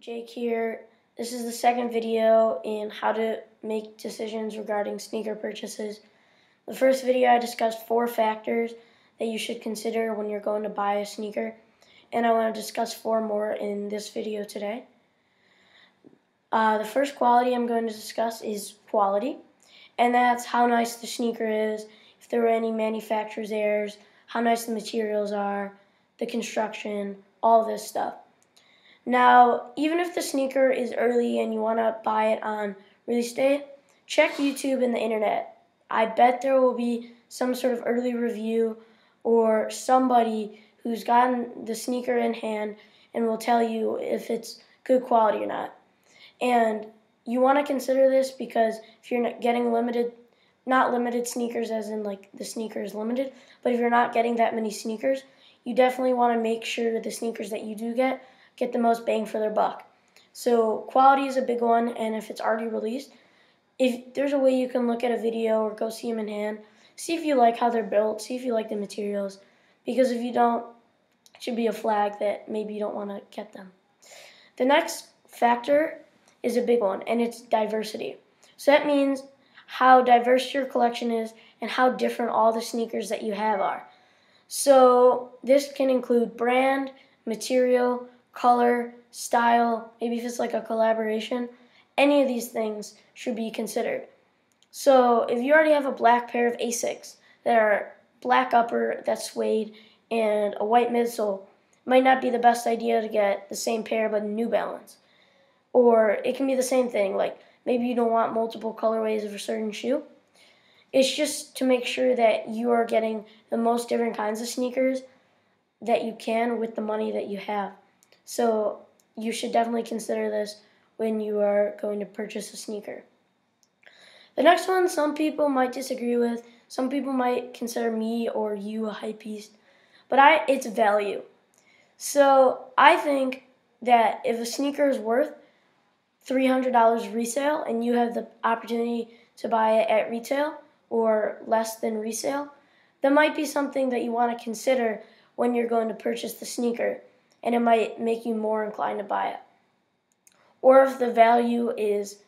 Jake here. This is the second video in how to make decisions regarding sneaker purchases. The first video I discussed 4 factors that you should consider when you're going to buy a sneaker, and I want to discuss 4 more in this video today. The first quality I'm going to discuss is quality, and that's how nice the sneaker is, if there were any manufacturer's errors, how nice the materials are, the construction, all this stuff. Now, even if the sneaker is early and you want to buy it on release date, check YouTube and the internet. I bet there will be some sort of early review or somebody who's gotten the sneaker in hand and will tell you if it's good quality or not. And you want to consider this because if you're not getting not limited sneakers as in like the sneaker is limited, but if you're not getting that many sneakers, you definitely want to make sure the sneakers that you do get the most bang for their buck. So quality is a big one, and if it's already released, if there's a way you can look at a video or go see them in hand, see if you like how they're built, see if you like the materials, because if you don't, it should be a flag that maybe you don't want to get them. The next factor is a big one, and it's diversity. So that means how diverse your collection is and how different all the sneakers that you have are. So this can include brand, material, color, style, maybe if it's like a collaboration. Any of these things should be considered. So if you already have a black pair of Asics that are black upper that's suede and a white midsole, it might not be the best idea to get the same pair but New Balance. Or it can be the same thing, like maybe you don't want multiple colorways of a certain shoe. It's just to make sure that you are getting the most different kinds of sneakers that you can with the money that you have. So you should definitely consider this when you are going to purchase a sneaker. The next one, some people might disagree with. Some people might consider me or you a hypebeast, but it's value. So I think that if a sneaker is worth $300 resale and you have the opportunity to buy it at retail or less than resale, that might be something that you want to consider when you're going to purchase the sneaker, and it might make you more inclined to buy it. Or if the value is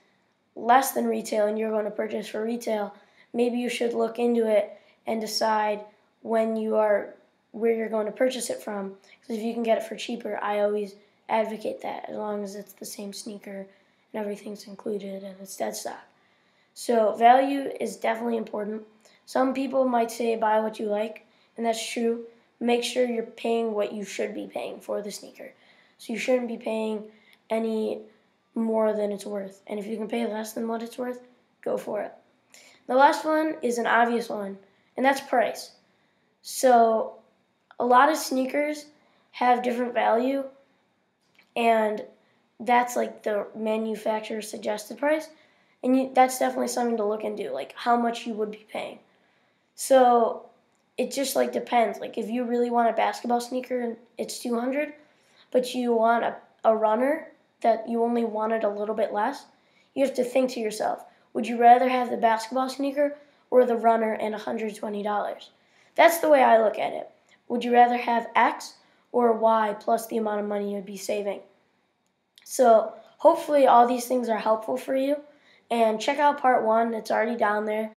less than retail and you're going to purchase for retail, maybe you should look into it and decide where you're going to purchase it from. Because if you can get it for cheaper, I always advocate that, as long as it's the same sneaker and everything's included and it's dead stock. So value is definitely important. Some people might say buy what you like, and that's true. Make sure you're paying what you should be paying for the sneaker. So you shouldn't be paying any more than it's worth. And if you can pay less than what it's worth, go for it. The last one is an obvious one, and that's price. So a lot of sneakers have different value, and that's like the manufacturer suggested price. And that's definitely something to look into, like how much you would be paying. So it just like depends. Like if you really want a basketball sneaker and it's $200, but you want a runner that you only wanted a little bit less, you have to think to yourself, would you rather have the basketball sneaker or the runner and $120? That's the way I look at it. Would you rather have X or Y plus the amount of money you would be saving? So hopefully all these things are helpful for you. And check out part 1. It's already down there.